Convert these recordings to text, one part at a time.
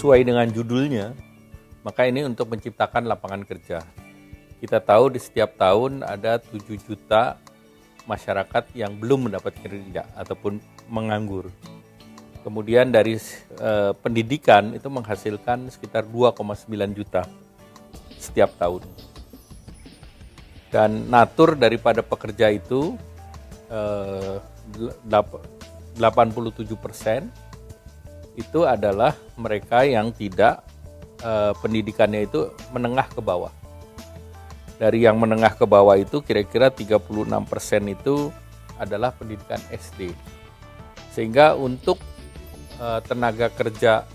sesuai dengan judulnya, maka ini untuk menciptakan lapangan kerja. Kita tahu di setiap tahun ada 7 juta masyarakat yang belum mendapat kerja ataupun menganggur. Kemudian dari pendidikan itu menghasilkan sekitar 2,9 juta setiap tahun. Dan natur daripada pekerja itu 87% itu adalah mereka yang tidak pendidikannya itu menengah ke bawah. Dari yang menengah ke bawah itu kira-kira 36% itu adalah pendidikan SD. Sehingga untuk tenaga kerja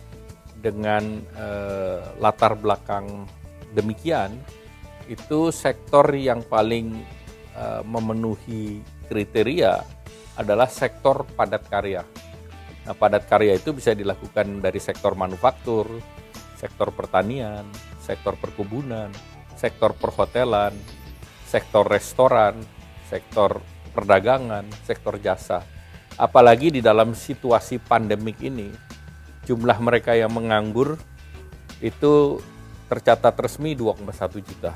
dengan latar belakang demikian, itu sektor yang paling memenuhi kriteria adalah sektor padat karya. Nah, padat karya itu bisa dilakukan dari sektor manufaktur, sektor pertanian, sektor perkebunan, sektor perhotelan, sektor restoran, sektor perdagangan, sektor jasa. Apalagi di dalam situasi pandemik ini, jumlah mereka yang menganggur itu tercatat resmi 2,1 juta.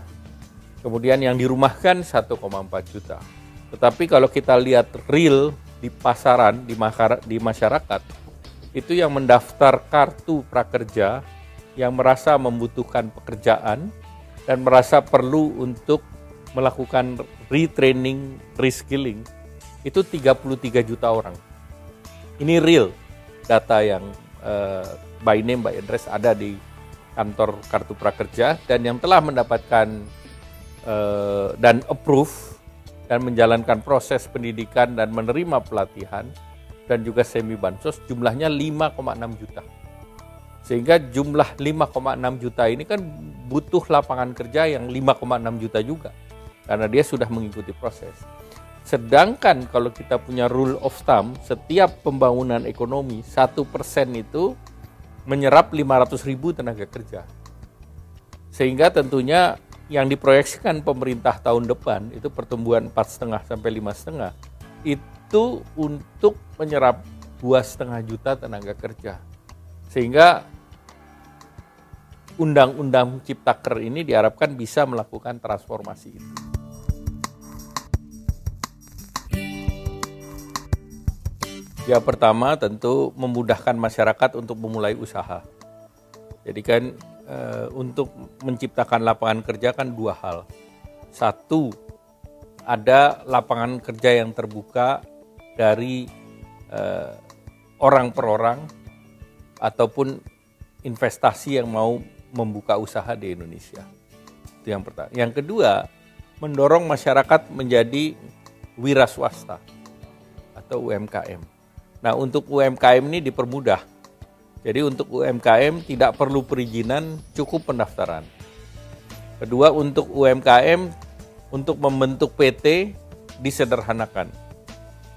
Kemudian yang dirumahkan 1,4 juta. Tetapi kalau kita lihat real di pasaran, di masyarakat, itu yang mendaftar kartu prakerja, yang merasa membutuhkan pekerjaan, dan merasa perlu untuk melakukan retraining, reskilling, itu 33 juta orang. Ini real data yang by name, by address ada di kantor kartu prakerja, dan yang telah mendapatkan dan approve dan menjalankan proses pendidikan dan menerima pelatihan dan juga semi bansos jumlahnya 5,6 juta. Sehingga jumlah 5,6 juta ini kan butuh lapangan kerja yang 5,6 juta juga, karena dia sudah mengikuti proses. Sedangkan kalau kita punya rule of thumb, setiap pembangunan ekonomi 1% itu menyerap 500.000 tenaga kerja. Sehingga tentunya yang diproyeksikan pemerintah tahun depan itu pertumbuhan 4,5 sampai 5,5 itu untuk menyerap 2,5 juta tenaga kerja. Sehingga Undang-Undang Ciptaker ini diharapkan bisa melakukan transformasi itu. Ya, pertama tentu memudahkan masyarakat untuk memulai usaha. Jadi kan untuk menciptakan lapangan kerja kan dua hal. Satu, ada lapangan kerja yang terbuka dari orang per orang ataupun investasi yang mau membuka usaha di Indonesia. Itu yang pertama. Yang kedua, mendorong masyarakat menjadi wira swasta atau UMKM. Nah, untuk UMKM ini dipermudah. Jadi untuk UMKM tidak perlu perizinan, cukup pendaftaran. Kedua, untuk UMKM untuk membentuk PT disederhanakan.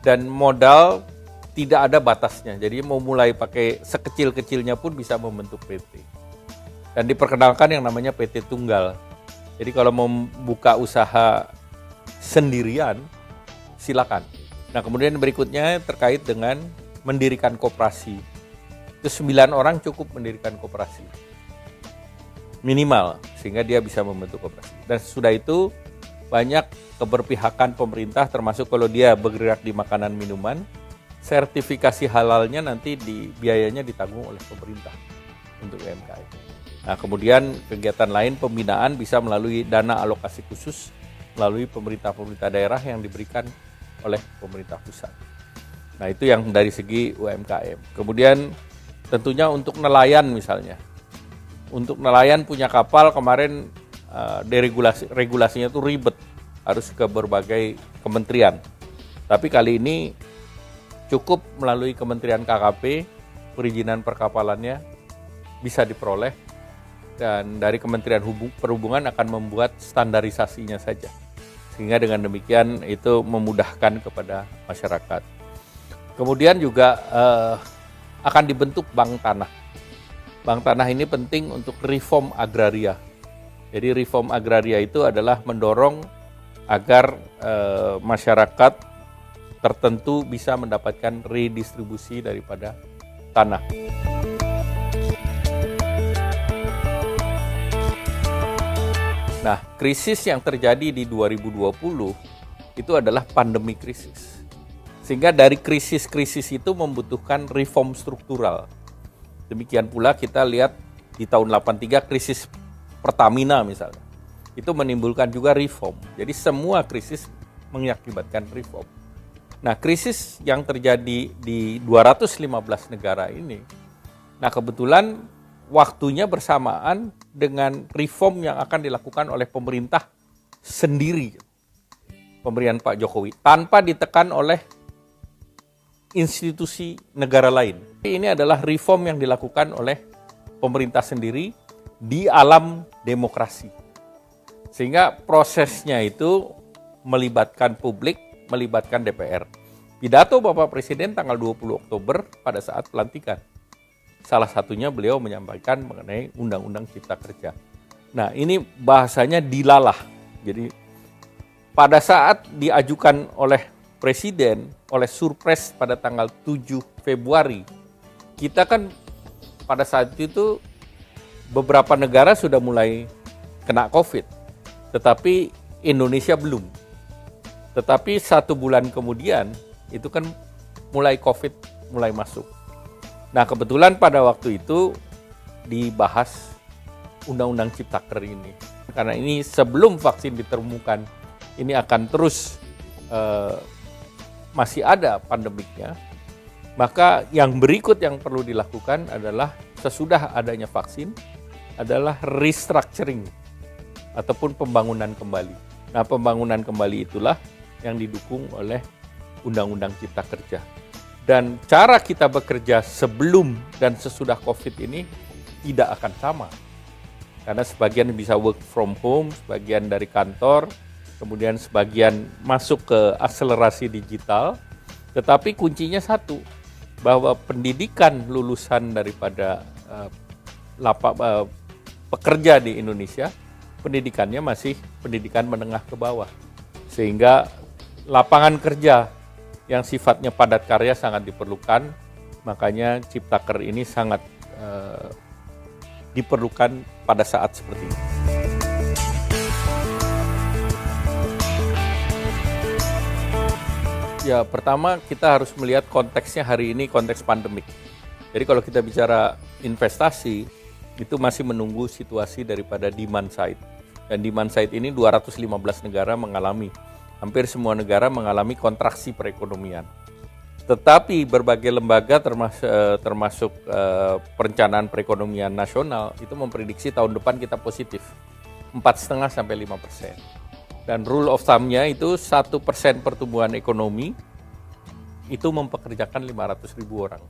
Dan modal tidak ada batasnya. Jadi mau mulai pakai sekecil-kecilnya pun bisa membentuk PT. Dan diperkenalkan yang namanya PT Tunggal. Jadi kalau mau buka usaha sendirian, silakan. Nah, kemudian berikutnya terkait dengan mendirikan koperasi. Itu 9 orang cukup mendirikan koperasi. Minimal, sehingga dia bisa membentuk koperasi. Dan sesudah itu banyak keberpihakan pemerintah, termasuk kalau dia bergerak di makanan minuman, sertifikasi halalnya nanti biayanya ditanggung oleh pemerintah untuk UMKM. Nah, kemudian kegiatan lain pembinaan bisa melalui dana alokasi khusus melalui pemerintah daerah yang diberikan oleh pemerintah pusat. Nah, itu yang dari segi UMKM. Kemudian tentunya untuk nelayan misalnya. Untuk nelayan punya kapal kemarin regulasinya itu ribet, harus ke berbagai kementerian. Tapi kali ini cukup melalui Kementerian KKP, perizinan perkapalannya bisa diperoleh, dan dari Kementerian Perhubungan akan membuat standarisasinya saja. Sehingga dengan demikian itu memudahkan kepada masyarakat. Kemudian juga akan dibentuk bank tanah. Bank tanah ini penting untuk reform agraria. Jadi reform agraria itu adalah mendorong agar masyarakat tertentu bisa mendapatkan redistribusi daripada tanah. Nah, krisis yang terjadi di 2020 itu adalah pandemi krisis. Sehingga dari krisis-krisis itu membutuhkan reform struktural. Demikian pula kita lihat di tahun 83 krisis Pertamina misalnya. Itu menimbulkan juga reform. Jadi semua krisis mengakibatkan reform. Nah, krisis yang terjadi di 215 negara ini, nah kebetulan waktunya bersamaan dengan reform yang akan dilakukan oleh pemerintah sendiri. Pemerintahan Pak Jokowi, tanpa ditekan oleh institusi negara lain. Ini adalah reform yang dilakukan oleh pemerintah sendiri di alam demokrasi. Sehingga prosesnya itu melibatkan publik, melibatkan DPR. Pidato Bapak Presiden tanggal 20 Oktober pada saat pelantikan. Salah satunya beliau menyampaikan mengenai Undang-Undang Cipta Kerja. Nah, ini bahasanya dilalah. Jadi pada saat diajukan oleh Presiden, oleh Surpres pada tanggal 7 Februari, kita kan pada saat itu beberapa negara sudah mulai kena COVID, tetapi Indonesia belum. Tetapi 1 bulan kemudian, itu kan mulai COVID mulai masuk. Nah, kebetulan pada waktu itu dibahas Undang-Undang Ciptaker ini. Karena ini sebelum vaksin ditemukan, ini akan terus masih ada pandemiknya, maka yang berikut yang perlu dilakukan adalah sesudah adanya vaksin adalah restructuring ataupun pembangunan kembali. Nah, pembangunan kembali itulah yang didukung oleh Undang-Undang Cipta Kerja. Dan cara kita bekerja sebelum dan sesudah COVID ini tidak akan sama. Karena sebagian bisa work from home, sebagian dari kantor, kemudian sebagian masuk ke akselerasi digital, tetapi kuncinya satu, bahwa pendidikan lulusan daripada pekerja di Indonesia, pendidikannya masih pendidikan menengah ke bawah. Sehingga lapangan kerja yang sifatnya padat karya sangat diperlukan, makanya Ciptaker ini sangat diperlukan pada saat seperti ini. Ya, pertama kita harus melihat konteksnya hari ini, konteks pandemik. Jadi kalau kita bicara investasi, itu masih menunggu situasi daripada demand side. Dan demand side ini 215 negara mengalami, hampir semua negara mengalami kontraksi perekonomian. Tetapi berbagai lembaga termasuk perencanaan perekonomian nasional itu memprediksi tahun depan kita positif, 4,5 sampai 5%. Dan rule of thumb-nya itu 1% pertumbuhan ekonomi itu mempekerjakan 500.000 orang.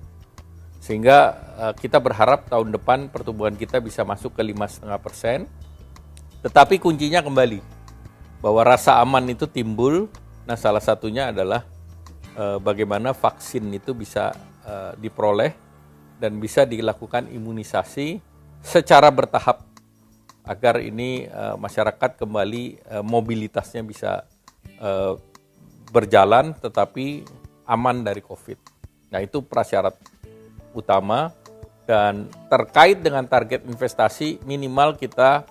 Sehingga kita berharap tahun depan pertumbuhan kita bisa masuk ke 5,5%. Tetapi kuncinya kembali, bahwa rasa aman itu timbul. Nah, salah satunya adalah bagaimana vaksin itu bisa diperoleh dan bisa dilakukan imunisasi secara bertahap, agar ini masyarakat kembali mobilitasnya bisa berjalan tetapi aman dari COVID. Nah, itu prasyarat utama. Dan terkait dengan target investasi, minimal kita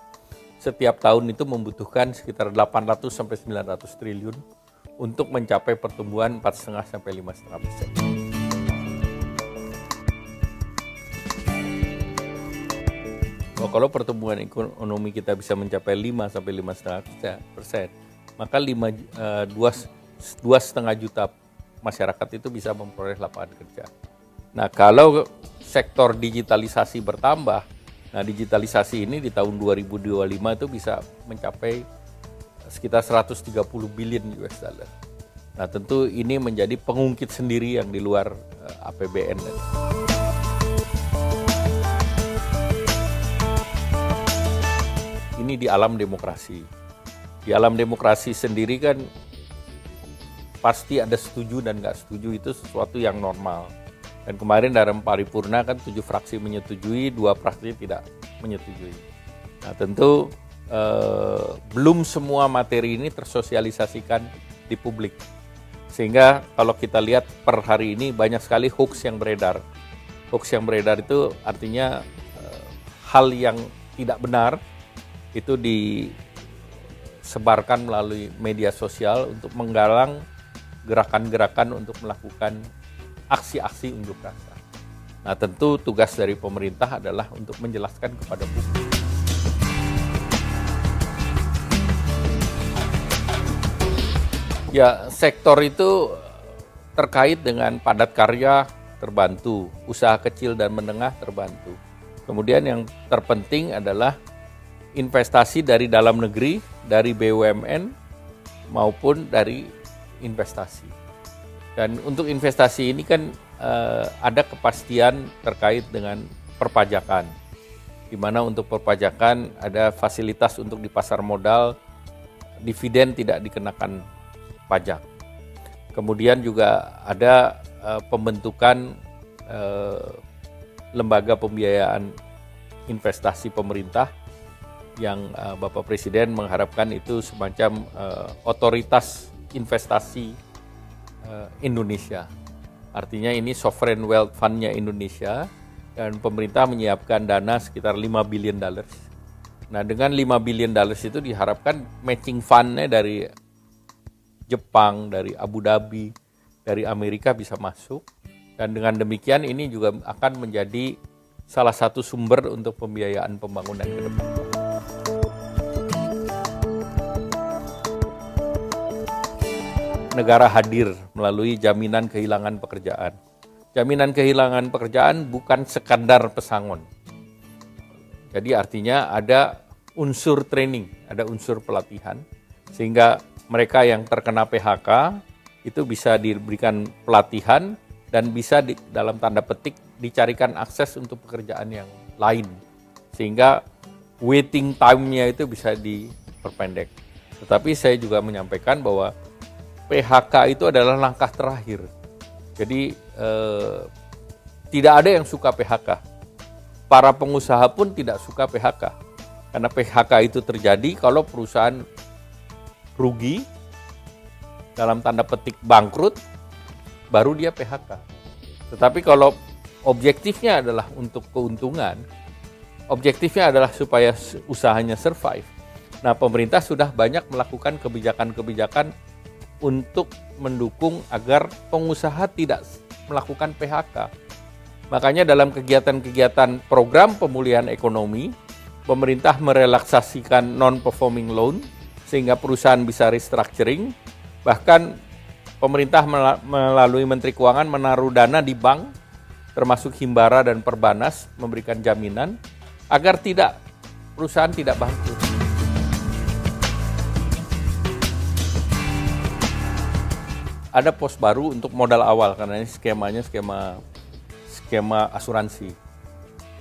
setiap tahun itu membutuhkan sekitar 800 sampai 900 triliun untuk mencapai pertumbuhan 4,5 sampai 5,5%. Kalau pertumbuhan ekonomi kita bisa mencapai 5 sampai 5,5%, maka 2,5 juta masyarakat itu bisa memperoleh lapangan kerja. Nah, kalau sektor digitalisasi bertambah, nah digitalisasi ini di tahun 2025 itu bisa mencapai sekitar 130 billion US dollar. Nah, tentu ini menjadi pengungkit sendiri yang di luar APBN. Ini di alam demokrasi. Di alam demokrasi sendiri kan pasti ada setuju dan nggak setuju, itu sesuatu yang normal. Dan kemarin dalam paripurna kan 7 fraksi menyetujui, 2 fraksi tidak menyetujui. Nah, tentu belum semua materi ini tersosialisasikan di publik. Sehingga kalau kita lihat per hari ini banyak sekali hoax yang beredar. Hoax yang beredar itu artinya hal yang tidak benar itu sebarkan melalui media sosial untuk menggalang gerakan-gerakan untuk melakukan aksi-aksi unjuk rasa. Nah, tentu tugas dari pemerintah adalah untuk menjelaskan kepada publik. Ya, sektor itu terkait dengan padat karya terbantu, usaha kecil dan menengah terbantu. Kemudian yang terpenting adalah investasi dari dalam negeri, dari BUMN maupun dari investasi. Dan untuk investasi ini kan ada kepastian terkait dengan perpajakan, di mana untuk perpajakan ada fasilitas untuk di pasar modal, dividen tidak dikenakan pajak. Kemudian juga ada pembentukan lembaga pembiayaan investasi pemerintah yang Bapak Presiden mengharapkan itu semacam otoritas investasi Indonesia. Artinya ini sovereign wealth fund-nya Indonesia dan pemerintah menyiapkan dana sekitar $5 billion. Nah, dengan $5 billion itu diharapkan matching fund-nya dari Jepang, dari Abu Dhabi, dari Amerika bisa masuk. Dan dengan demikian ini juga akan menjadi salah satu sumber untuk pembiayaan pembangunan ke depan. Negara hadir melalui jaminan kehilangan pekerjaan. Jaminan kehilangan pekerjaan bukan sekadar pesangon. Jadi artinya ada unsur training, ada unsur pelatihan, sehingga mereka yang terkena PHK itu bisa diberikan pelatihan dan bisa dalam tanda petik dicarikan akses untuk pekerjaan yang lain. Sehingga waiting time-nya itu bisa diperpendek. Tetapi saya juga menyampaikan bahwa PHK itu adalah langkah terakhir. Jadi tidak ada yang suka PHK. Para pengusaha pun tidak suka PHK. Karena PHK itu terjadi kalau perusahaan rugi, dalam tanda petik bangkrut, baru dia PHK. Tetapi kalau objektifnya adalah untuk keuntungan, objektifnya adalah supaya usahanya survive. Nah, pemerintah sudah banyak melakukan kebijakan-kebijakan untuk mendukung agar pengusaha tidak melakukan PHK. Makanya dalam kegiatan-kegiatan program pemulihan ekonomi, pemerintah merelaksasikan non-performing loan sehingga perusahaan bisa restructuring. Bahkan pemerintah melalui Menteri Keuangan menaruh dana di bank, termasuk Himbara dan Perbanas, memberikan jaminan agar perusahaan tidak bangkrut. Ada pos baru untuk modal awal karena ini skemanya skema asuransi.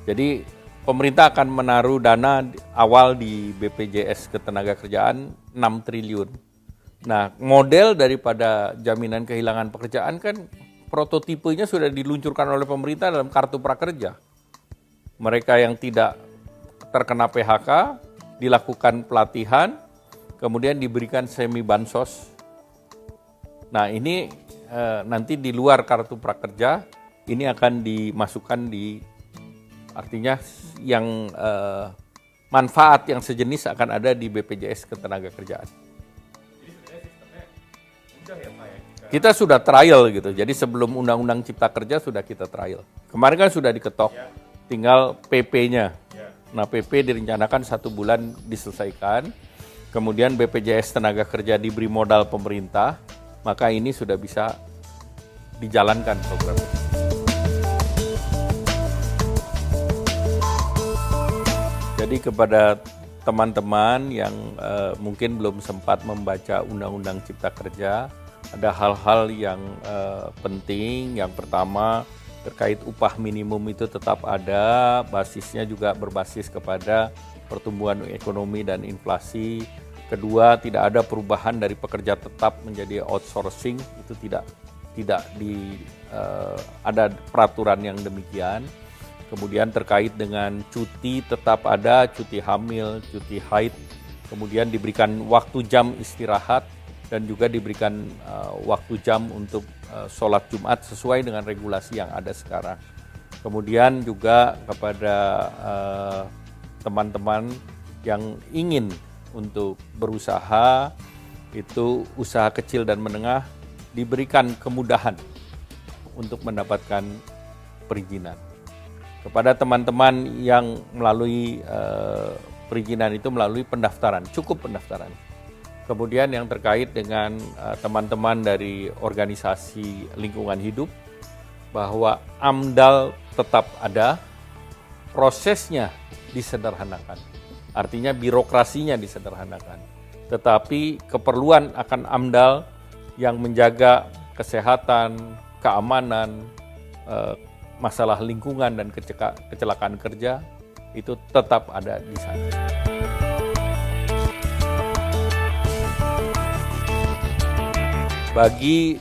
Jadi pemerintah akan menaruh dana awal di BPJS Ketenagakerjaan 6 triliun. Nah, model daripada jaminan kehilangan pekerjaan kan prototipenya sudah diluncurkan oleh pemerintah dalam Kartu Prakerja. Mereka yang tidak terkena PHK dilakukan pelatihan, kemudian diberikan semi bansos. Nah, ini nanti di luar Kartu Prakerja ini akan dimasukkan artinya yang manfaat yang sejenis akan ada di BPJS Ketenagakerjaan. Jadi sebenarnya sistemnya mudah ya Pak ya? Kita sudah trial gitu, jadi sebelum Undang-Undang Cipta Kerja sudah kita trial. Kemarin kan sudah diketok, tinggal PP-nya. Nah, PP direncanakan 1 bulan diselesaikan, kemudian BPJS Tenaga Kerja diberi modal pemerintah, maka ini sudah bisa dijalankan program ini. Jadi kepada teman-teman yang mungkin belum sempat membaca Undang-Undang Cipta Kerja, ada hal-hal yang penting. Yang pertama, terkait upah minimum itu tetap ada, basisnya juga berbasis kepada pertumbuhan ekonomi dan inflasi. Kedua, tidak ada perubahan dari pekerja tetap menjadi outsourcing, itu tidak ada peraturan yang demikian. Kemudian terkait dengan cuti tetap ada, cuti hamil, cuti haid, kemudian diberikan waktu jam istirahat dan juga diberikan waktu jam untuk sholat Jumat sesuai dengan regulasi yang ada sekarang. Kemudian juga kepada teman-teman yang ingin untuk berusaha, itu usaha kecil dan menengah diberikan kemudahan untuk mendapatkan perizinan. Kepada teman-teman yang melalui perizinan itu melalui pendaftaran, cukup pendaftaran. Kemudian yang terkait dengan teman-teman dari organisasi lingkungan hidup, bahwa AMDAL tetap ada, prosesnya disederhanakan. Artinya birokrasinya disederhanakan. Tetapi keperluan akan AMDAL yang menjaga kesehatan, keamanan, masalah lingkungan dan kecelakaan kerja itu tetap ada di sana. Bagi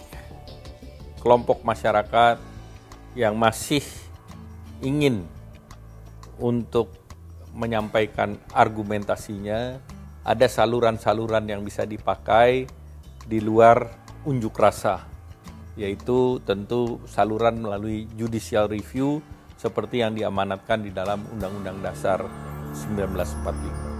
kelompok masyarakat yang masih ingin untuk menyampaikan argumentasinya, ada saluran-saluran yang bisa dipakai di luar unjuk rasa, yaitu tentu saluran melalui judicial review seperti yang diamanatkan di dalam Undang-Undang Dasar 1945.